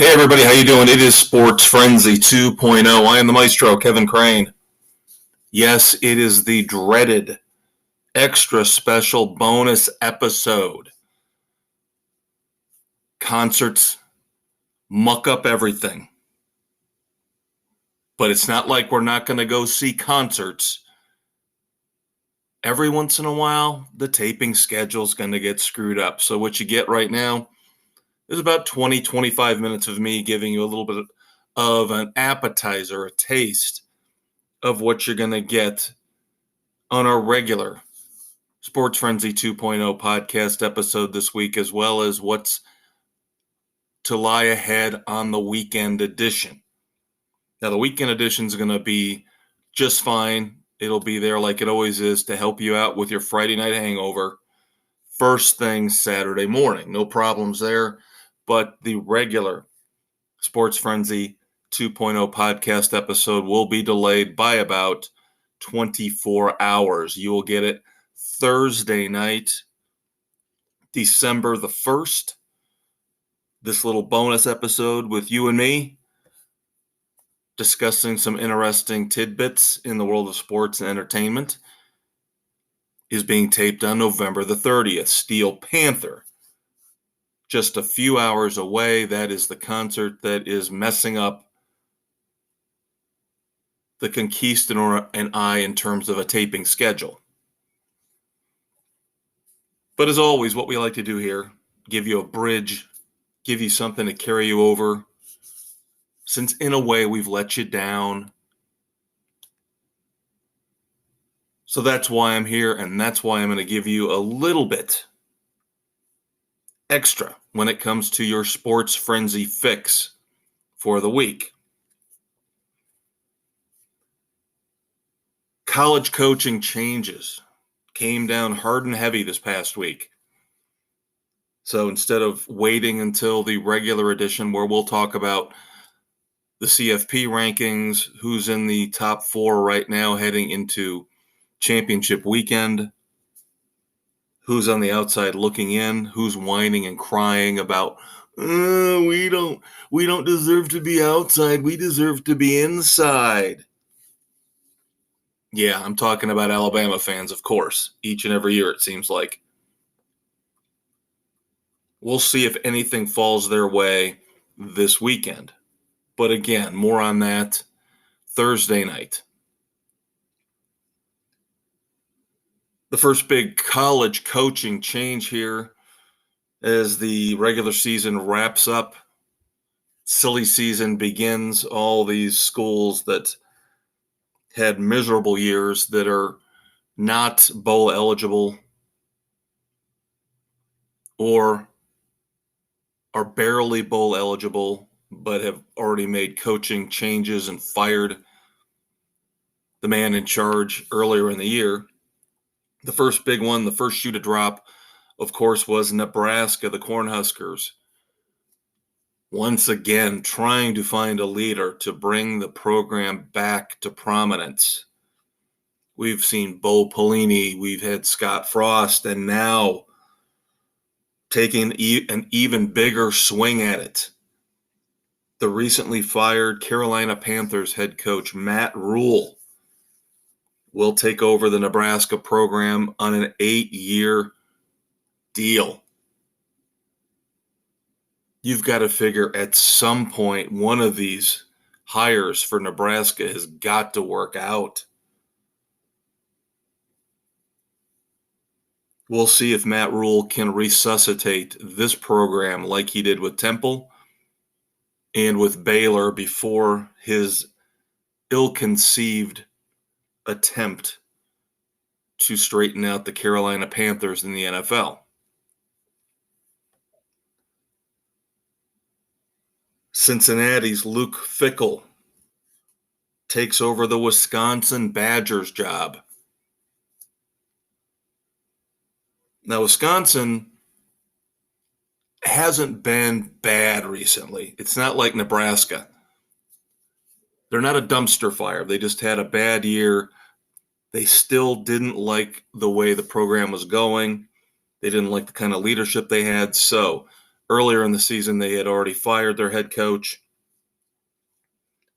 Hey everybody, how you doing? It is Sports Frenzy 2.0. I am the Maestro, Kevin Crane. Yes, it is the dreaded extra special bonus episode. Concerts muck up everything. But it's not like we're not going to go see concerts. Every once in a while, the taping schedule is going to get screwed up. So what you get right now is about 25 minutes of me giving you a little bit of an appetizer, a taste of what you're going to get on our regular Sports Frenzy 2.0 podcast episode this week, as well as what's to lie ahead on the weekend edition. Now, the weekend edition is going to be just fine. It'll be there like it always is to help you out with your Friday night hangover first thing Saturday morning. No problems there. But the regular Sports Frenzy 2.0 podcast episode will be delayed by about 24 hours. You will get it Thursday night, December the 1st. This little bonus episode with you and me discussing some interesting tidbits in the world of sports and entertainment is being taped on November the 30th. Steel Panther. Just a few hours away. That is the concert that is messing up the Conquistador and I in terms of a taping schedule. But as always, what we like to do here, give you a bridge, give you something to carry you over. Since in a way we've let you down. So that's why I'm here, and that's why I'm going to give you a little bit extra when it comes to your Sports Frenzy fix for the week. College coaching changes came down hard and heavy this past week. So instead of waiting until the regular edition where we'll talk about the CFP rankings, who's in the top 4 right now heading into championship weekend, who's on the outside looking in, who's whining and crying about, we don't deserve to be outside, we deserve to be inside. Yeah, I'm talking about Alabama fans, of course, each and every year it seems like. We'll see if anything falls their way this weekend. But again, more on that Thursday night. The first big college coaching change here as the regular season wraps up. Silly season begins. All these schools that had miserable years that are not bowl eligible or are barely bowl eligible but have already made coaching changes and fired the man in charge earlier in the year. The first big one, the first shoe to drop, of course, was Nebraska, the Cornhuskers. Once again, trying to find a leader to bring the program back to prominence. We've seen Bo Pelini, we've had Scott Frost, and now taking an even bigger swing at it. The recently fired Carolina Panthers head coach Matt Rule will take over the Nebraska program on an 8-year deal. You've got to figure at some point one of these hires for Nebraska has got to work out. We'll see if Matt Rule can resuscitate this program like he did with Temple and with Baylor before his ill-conceived attempt to straighten out the Carolina Panthers in the NFL. Cincinnati's Luke Fickell takes over the Wisconsin Badgers job. Now, Wisconsin hasn't been bad recently. It's not like Nebraska. They're not a dumpster fire. They just had a bad year. They still didn't like the way the program was going. They didn't like the kind of leadership they had. So Earlier in the season, they had already fired their head coach.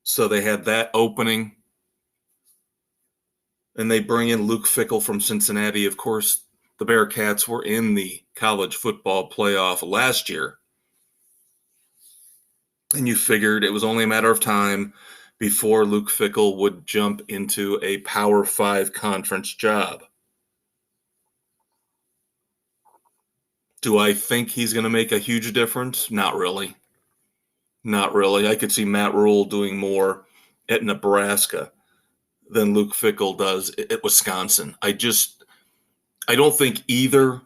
So they had that opening. And they bring in Luke Fickell from Cincinnati. Of course, the Bearcats were in the college football playoff last year. And you figured it was only a matter of time before Luke Fickell would jump into a Power 5 conference job. Do I think he's going to make a huge difference? Not really. Not really. I could see Matt Rule doing more at Nebraska than Luke Fickell does at Wisconsin. I don't think either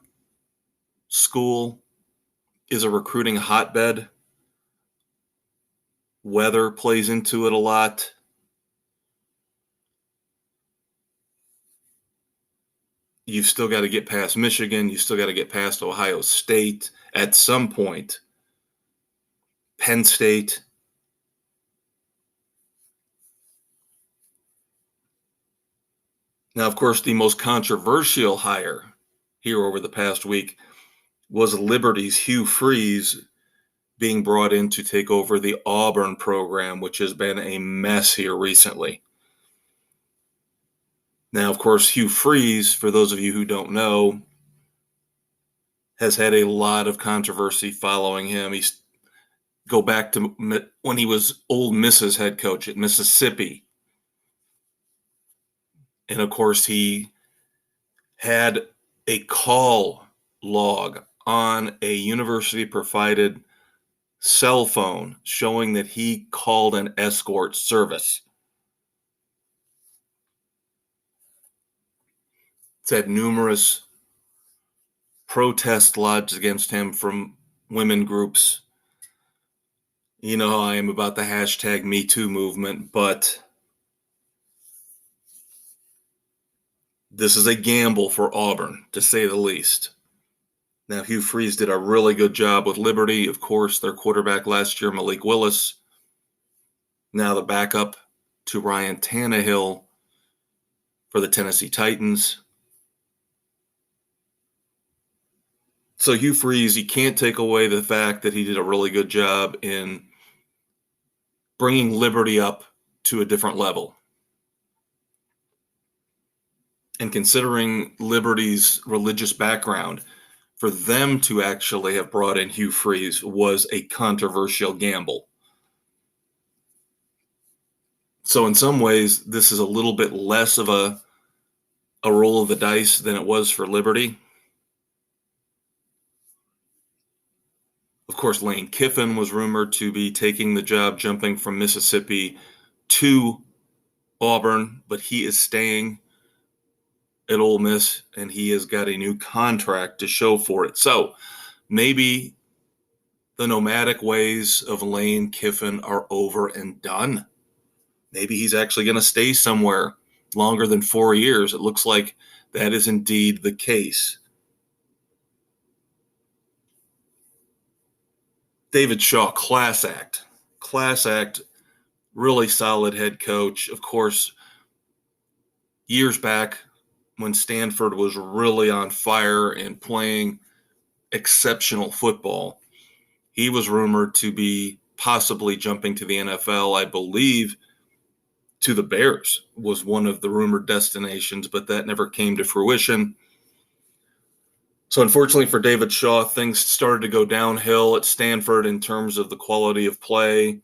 school is a recruiting hotbed. Weather plays into it a lot. You've still got to get past Michigan. You still got to get past Ohio State at some point. Penn State. Now, of course, the most controversial hire here over the past week was Liberty's Hugh Freeze being brought in to take over the Auburn program, which has been a mess here recently. Now, of course, Hugh Freeze, for those of you who don't know, has had a lot of controversy following him. Go back to when he was Ole Miss's head coach at Mississippi. And of course, he had a call log on a university-provided cell phone showing that he called an escort service. It's had numerous protests lodged against him from women groups. You know how I am about the hashtag #MeToo movement, but this is a gamble for Auburn, to say the least. Now, Hugh Freeze did a really good job with Liberty. Of course, their quarterback last year, Malik Willis, now the backup to Ryan Tannehill for the Tennessee Titans. So Hugh Freeze, you can't take away the fact that he did a really good job in bringing Liberty up to a different level. And considering Liberty's religious background, for them to actually have brought in Hugh Freeze was a controversial gamble. So in some ways, this is a little bit less of a roll of the dice than it was for Liberty. Of course, Lane Kiffin was rumored to be taking the job, jumping from Mississippi to Auburn, but he is staying at Ole Miss, and he has got a new contract to show for it. So maybe the nomadic ways of Lane Kiffin are over and done. Maybe he's actually going to stay somewhere longer than 4 years. It looks like that is indeed the case. David Shaw, class act, really solid head coach. Of course, years back when Stanford was really on fire and playing exceptional football, he was rumored to be possibly jumping to the NFL. I believe to the Bears was one of the rumored destinations, but that never came to fruition. So unfortunately for David Shaw, things started to go downhill at Stanford in terms of the quality of play.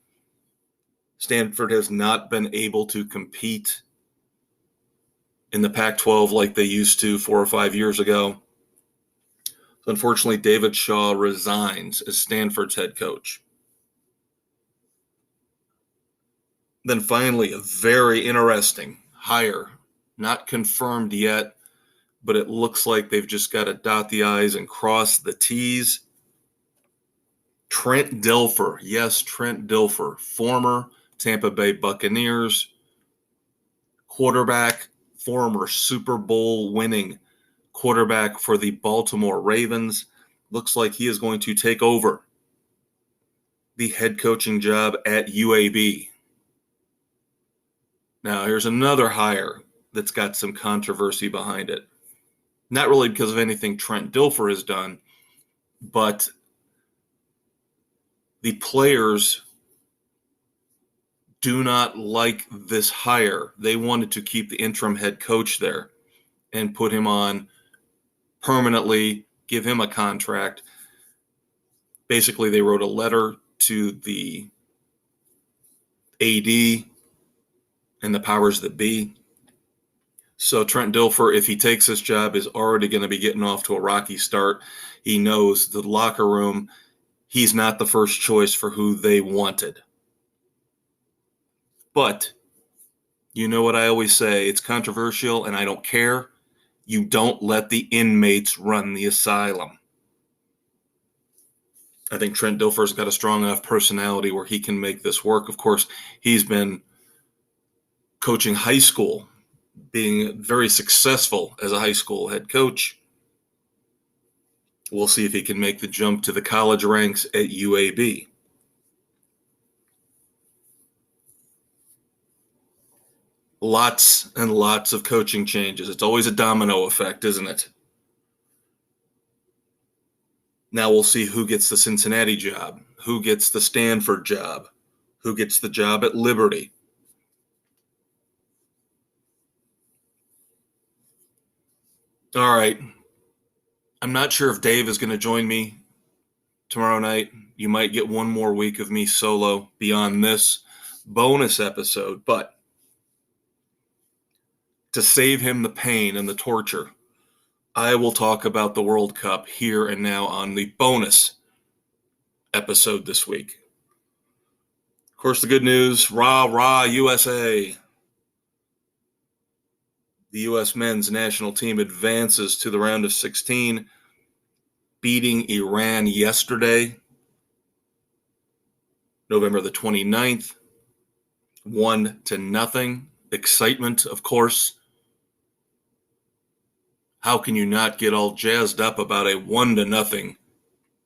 Stanford has not been able to compete in the Pac-12 like they used to 4 or 5 years ago. So unfortunately, David Shaw resigns as Stanford's head coach. Then finally, a very interesting hire, not confirmed yet, but it looks like they've just got to dot the I's and cross the T's. Trent Dilfer. Yes, Trent Dilfer, former Tampa Bay Buccaneers quarterback, former Super Bowl winning quarterback for the Baltimore Ravens. Looks like he is going to take over the head coaching job at UAB. Now, here's another hire that's got some controversy behind it. Not really because of anything Trent Dilfer has done, but the players do not like this hire. They wanted to keep the interim head coach there and put him on permanently, give him a contract. Basically, they wrote a letter to the AD and the powers that be. So Trent Dilfer, if he takes this job, is already going to be getting off to a rocky start. He knows the locker room, he's not the first choice for who they wanted. But you know what I always say, it's controversial and I don't care. You don't let the inmates run the asylum. I think Trent Dilfer's got a strong enough personality where he can make this work. Of course, he's been coaching high school, being very successful as a high school head coach. We'll see if he can make the jump to the college ranks at UAB. Lots and lots of coaching changes. It's always a domino effect, isn't it? Now we'll see who gets the Cincinnati job, who gets the Stanford job, who gets the job at Liberty. All right. I'm not sure if Dave is going to join me tomorrow night. You might get one more week of me solo beyond this bonus episode, but to save him the pain and the torture, I will talk about the World Cup here and now on the bonus episode this week. Of course, the good news, rah, rah, USA. The U.S. men's national team advances to the round of 16, beating Iran yesterday, November the 29th, 1-0. Excitement, of course. How can you not get all jazzed up about a 1-0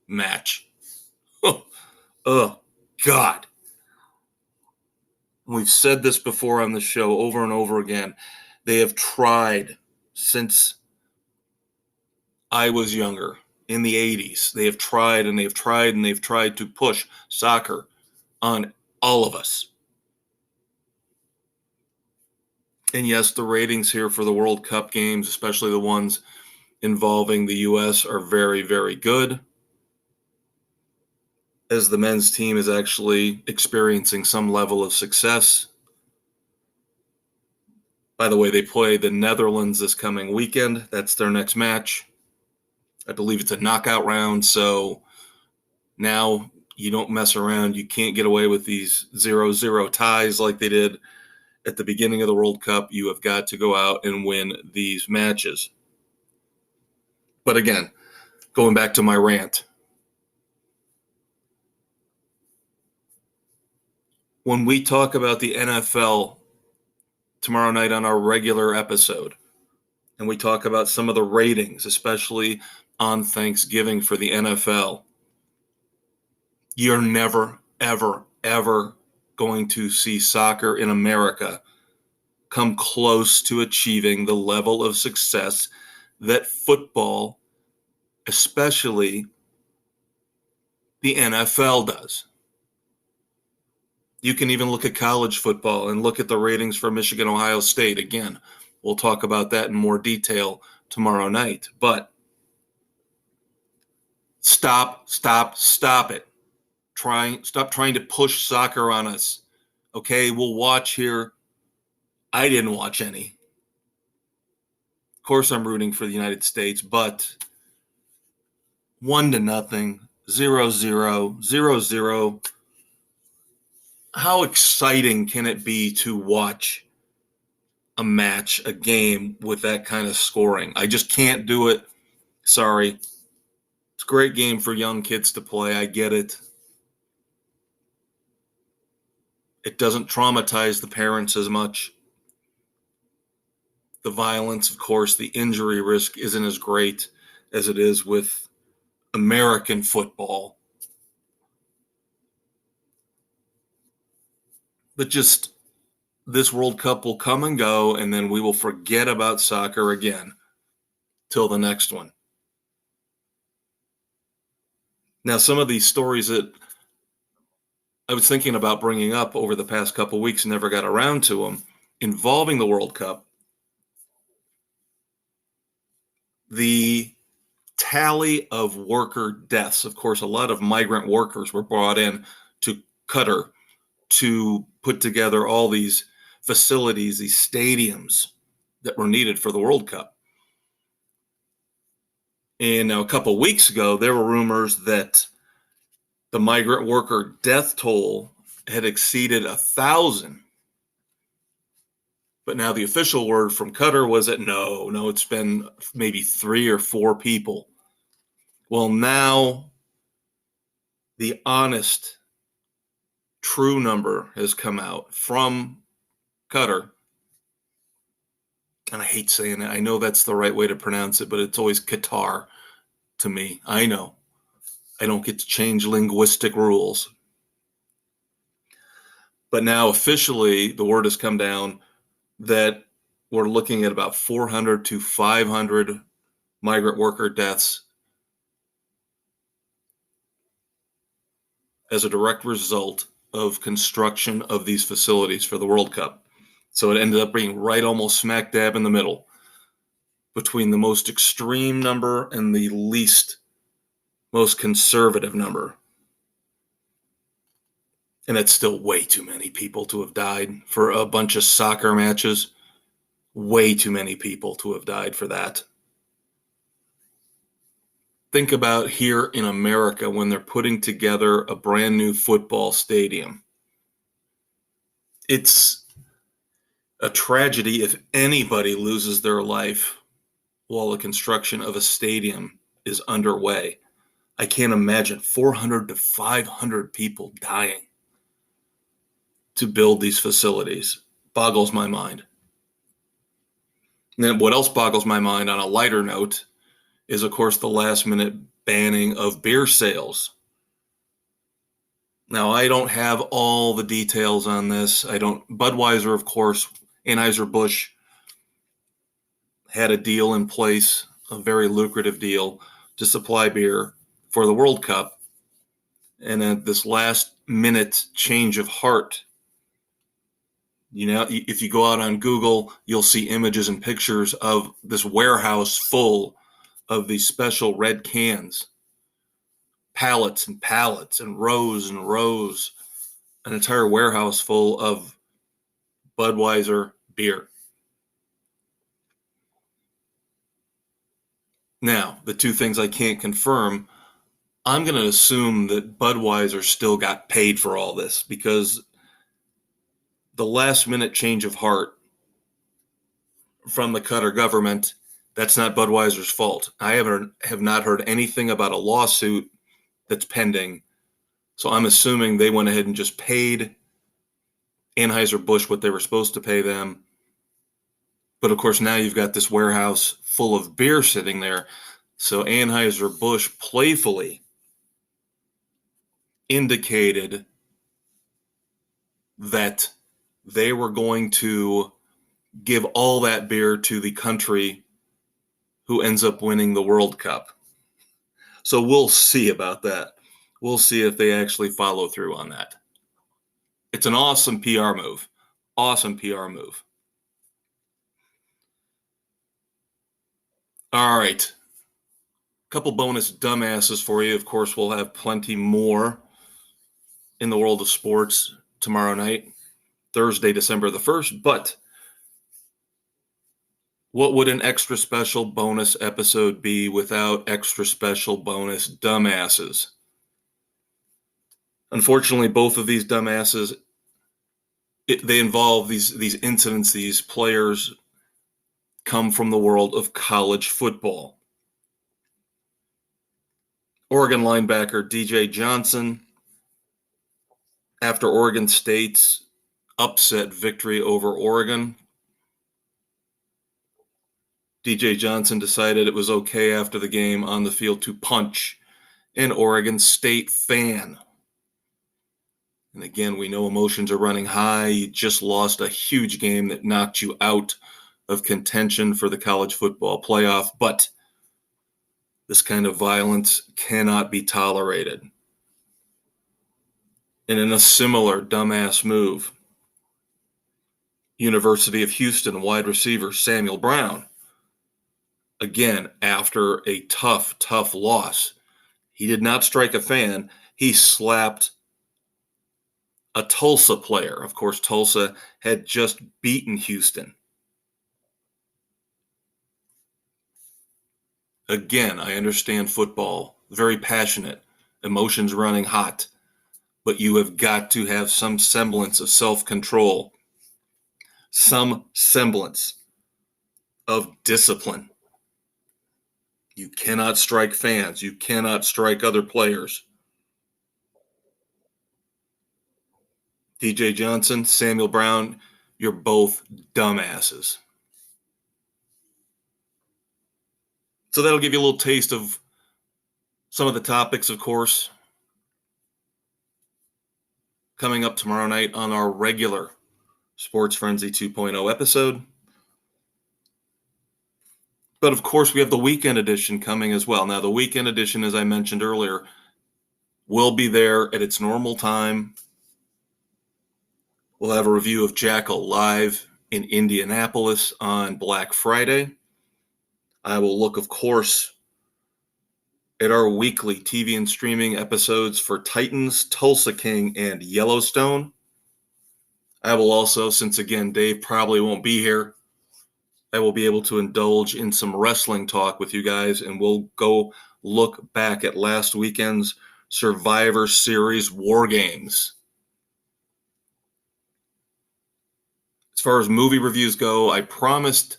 match? Oh, God. We've said this before on the show over and over again. They have tried since I was younger in the 80s. They have tried and they've tried and they've tried to push soccer on all of us. And yes, the ratings here for the World Cup games, especially the ones involving the U.S., are very, very good, as the men's team is actually experiencing some level of success. By the way, they play the Netherlands this coming weekend. That's their next match. I believe it's a knockout round, so now you don't mess around. You can't get away with these 0-0 ties like they did at the beginning of the World Cup. You have got to go out and win these matches. But again, going back to my rant, when we talk about the NFL tomorrow night on our regular episode, and we talk about some of the ratings, especially on Thanksgiving for the NFL, you're never, ever, ever going to see soccer in America come close to achieving the level of success that football, especially the NFL, does. You can even look at college football and look at the ratings for Michigan, Ohio State. Again, we'll talk about that in more detail tomorrow night. But stop it. Stop trying to push soccer on us. Okay, we'll watch here. I didn't watch any. Of course, I'm rooting for the United States, but 1-0, 0-0, 0-0. How exciting can it be to watch a match, a game with that kind of scoring? I just can't do it. Sorry. It's a great game for young kids to play. I get it. It doesn't traumatize the parents as much. The violence, of course, the injury risk isn't as great as it is with American football. But just this World Cup will come and go, and then we will forget about soccer again till the next one. Now, some of these stories that I was thinking about bringing up over the past couple weeks and never got around to them, involving the World Cup. The tally of worker deaths. Of course, a lot of migrant workers were brought in to Qatar to put together all these facilities, these stadiums that were needed for the World Cup. And a couple weeks ago, there were rumors that the migrant worker death toll had exceeded 1,000. But now the official word from Qatar was that no, it's been maybe 3 or 4 people. Well, now the honest, true number has come out from Qatar. And I hate saying it. I know that's the right way to pronounce it, but it's always Qatar to me. I know. I don't get to change linguistic rules. But now officially, the word has come down that we're looking at about 400 to 500 migrant worker deaths as a direct result of construction of these facilities for the World Cup. So it ended up being right almost smack dab in the middle between the most extreme number and the least most conservative number. And it's still way too many people to have died for a bunch of soccer matches. Way too many people to have died for that. Think about here in America when they're putting together a brand new football stadium. It's a tragedy if anybody loses their life while the construction of a stadium is underway. I can't imagine 400 to 500 people dying to build these facilities. Boggles my mind. And then what else boggles my mind on a lighter note is, of course, the last minute banning of beer sales. Now, I don't have all the details on this. Budweiser, of course, Anheuser-Busch had a deal in place, a very lucrative deal to supply beer for the World Cup. And at this last minute change of heart, if you go out on Google, you'll see images and pictures of this warehouse full of these special red cans, pallets and pallets and rows, an entire warehouse full of Budweiser beer. Now, the two things I can't confirm, I'm going to assume that Budweiser still got paid for all this, because the last minute change of heart from the Qatar government, that's not Budweiser's fault. I have not heard anything about a lawsuit that's pending. So I'm assuming they went ahead and just paid Anheuser-Busch what they were supposed to pay them. But of course, now you've got this warehouse full of beer sitting there. So Anheuser-Busch playfully indicated that they were going to give all that beer to the country who ends up winning the World Cup. So we'll see about that. We'll see if they actually follow through on that. It's an awesome PR move. Awesome PR move. All right. Couple bonus dumbasses for you. Of course, we'll have plenty more in the world of sports tomorrow night, Thursday, December the 1st. But what would an extra special bonus episode be without extra special bonus dumbasses? Unfortunately, both of these dumbasses, they involve these incidents. These players come from the world of college football. Oregon linebacker DJ Johnson, after Oregon State's upset victory over Oregon, DJ Johnson decided it was okay after the game on the field to punch an Oregon State fan. And again, we know emotions are running high. You just lost a huge game that knocked you out of contention for the college football playoff, but this kind of violence cannot be tolerated. And in a similar dumbass move, University of Houston wide receiver Samuel Brown, again, after a tough loss, he did not strike a fan. He slapped a Tulsa player. Of course, Tulsa had just beaten Houston. Again, I understand football, very passionate, emotions running hot, but you have got to have some semblance of self-control, some semblance of discipline. You cannot strike fans. You cannot strike other players. DJ Johnson, Samuel Brown, you're both dumbasses. So that'll give you a little taste of some of the topics, of course, coming up tomorrow night on our regular Sports Frenzy 2.0 episode. But of course, we have the weekend edition coming as well. Now, the weekend edition, as I mentioned earlier, will be there at its normal time. We'll have a review of Jackal live in Indianapolis on Black Friday. I will look, of course, at our weekly TV and streaming episodes for Titans, Tulsa King, and Yellowstone. I will also, since again, Dave probably won't be here, I will be able to indulge in some wrestling talk with you guys, and we'll go look back at last weekend's Survivor Series War Games. As far as movie reviews go, I promised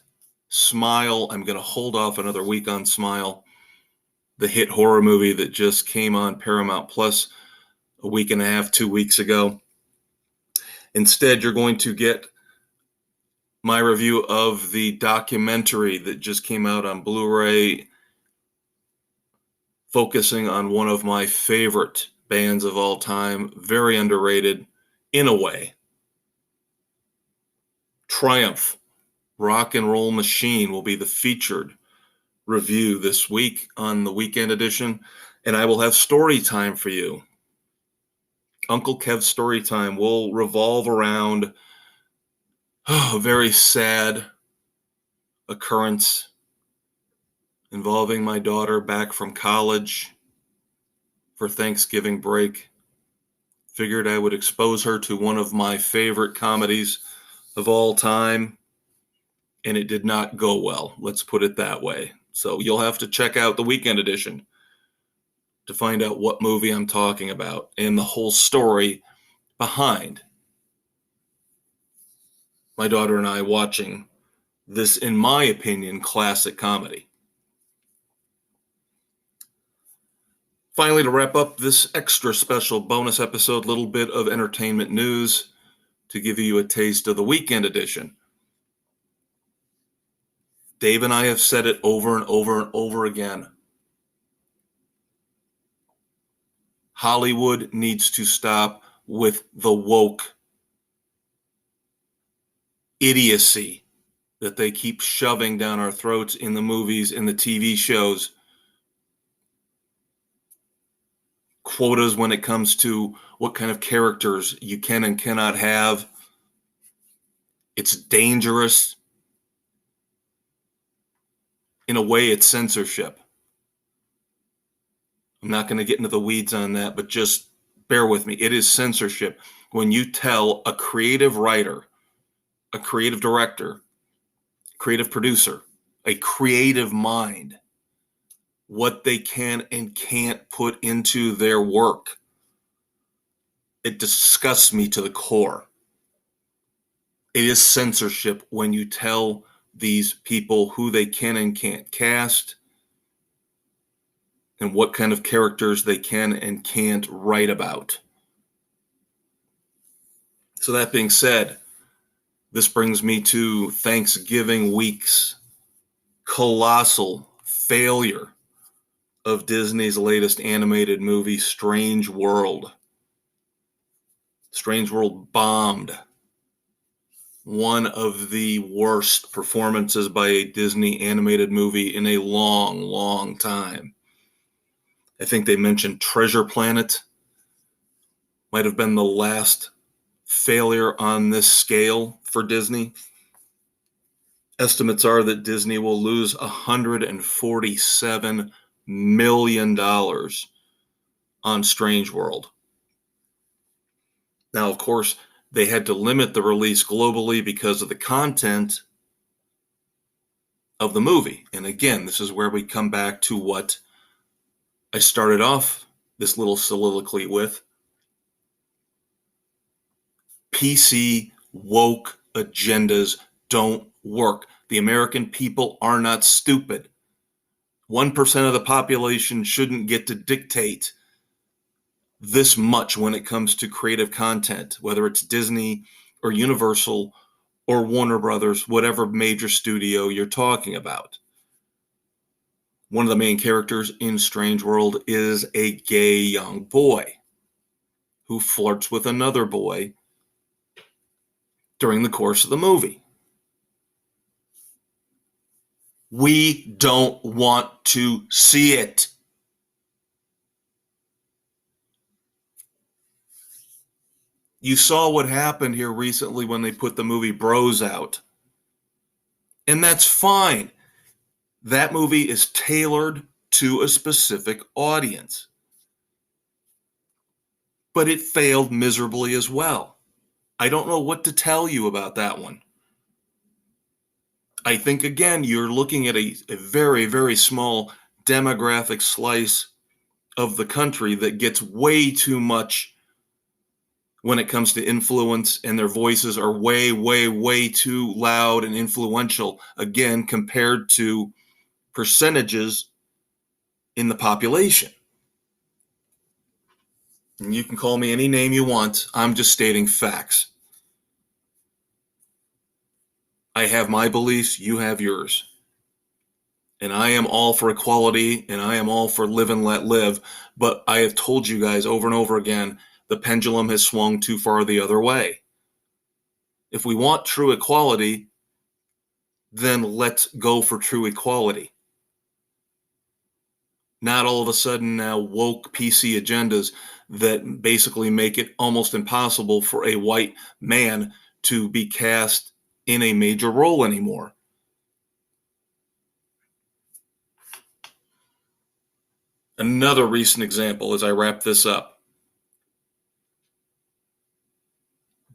Smile. I'm going to hold off another week on Smile, the hit horror movie that just came on Paramount Plus a week and a half, 2 weeks ago. Instead, you're going to get my review of the documentary that just came out on Blu-ray, focusing on one of my favorite bands of all time, very underrated in a way. Triumph, Rock and Roll Machine will be the featured review this week on the weekend edition, and I will have story time for you. Uncle Kev's story time will revolve around a very sad occurrence involving my daughter back from college for Thanksgiving break. Figured I would expose her to one of my favorite comedies of all time, and it did not go well. Let's put it that way. So you'll have to check out the weekend edition to find out what movie I'm talking about and the whole story behind my daughter and I watching this, in my opinion, classic comedy. Finally, to wrap up this extra special bonus episode, little bit of entertainment news to give you a taste of the weekend edition. Dave and I have said it over and over and over again. Hollywood needs to stop with the woke idiocy that they keep shoving down our throats in the movies, in the TV shows. Quotas when it comes to what kind of characters you can and cannot have. It's dangerous. In a way, it's censorship. I'm not going to get into the weeds on that, but just bear with me. It is censorship when you tell a creative writer, a creative director, creative producer, a creative mind what they can and can't put into their work. It disgusts me to the core. It is censorship when you tell these people who they can and can't cast and what kind of characters they can and can't write about. So that being said, this brings me to Thanksgiving week's colossal failure of Disney's latest animated movie, Strange World. Strange World bombed. One of the worst performances by a Disney animated movie in a long time. I think they mentioned Treasure Planet might have been the last failure on this scale for Disney. Estimates are that Disney will lose $147 million on Strange World. Now, of course, they had to limit the release globally because of the content of the movie. And again, this is where we come back to what I started off this little soliloquy with. PC woke agendas don't work. The American people are not stupid. 1% of the population shouldn't get to dictate this much when it comes to creative content, whether it's Disney or Universal or Warner Brothers, whatever major studio you're talking about. One of the main characters in Strange World is a gay young boy who flirts with another boy during the course of the movie. We don't want to see it. You saw what happened here recently when they put the movie Bros out. And that's fine. That movie is tailored to a specific audience. But it failed miserably as well. I don't know what to tell you about that one. I think, again, you're looking at a very, very small demographic slice of the country that gets way too much when it comes to influence, and their voices are way, way, way too loud and influential, again, compared to percentages in the population. And you can call me any name you want. I'm just stating facts. I have my beliefs, you have yours. And I am all for equality, and I am all for live and let live. But I have told you guys over and over again, the pendulum has swung too far the other way. If we want true equality, then let's go for true equality. Not all of a sudden now woke PC agendas that basically make it almost impossible for a white man to be cast in a major role anymore. Another recent example as I wrap this up.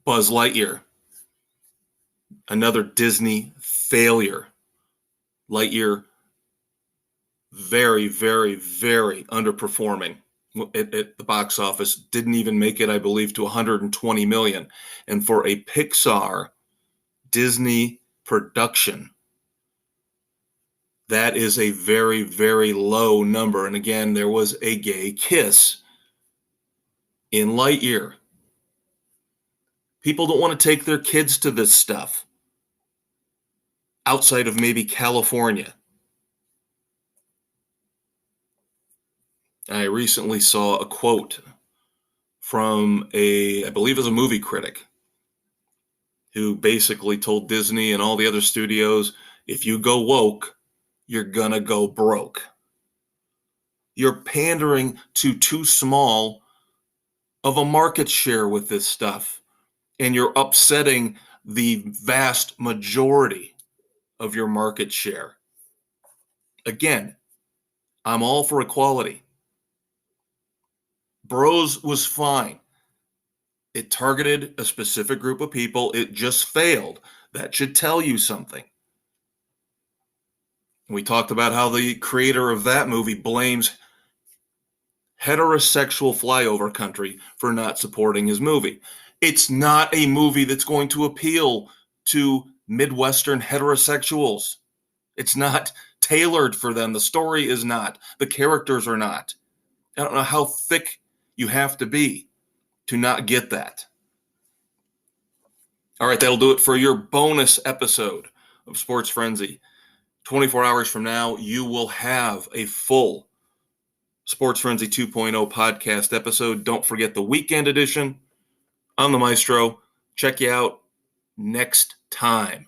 Buzz Lightyear. Another Disney failure. Lightyear, very, very, very underperforming at the box office. Didn't even make it, I believe, to 120 million. And for a Pixar Disney production, that is a very, very low number. And again, there was a gay kiss in Lightyear. People don't want to take their kids to this stuff outside of maybe California. I recently saw a quote from I believe it was a movie critic, who basically told Disney and all the other studios, if you go woke, you're gonna go broke. You're pandering to too small of a market share with this stuff, and you're upsetting the vast majority of your market share. Again, I'm all for equality. Bros was fine. It targeted a specific group of people. It just failed. That should tell you something. We talked about how the creator of that movie blames heterosexual flyover country for not supporting his movie. It's not a movie that's going to appeal to Midwestern heterosexuals. It's not tailored for them. The story is not. The characters are not. I don't know how thick you have to be to not get that. All right, that'll do it for your bonus episode of Sports Frenzy. 24 hours from now, you will have a full Sports Frenzy 2.0 podcast episode. Don't forget the weekend edition. I'm the Maestro. Check you out next time.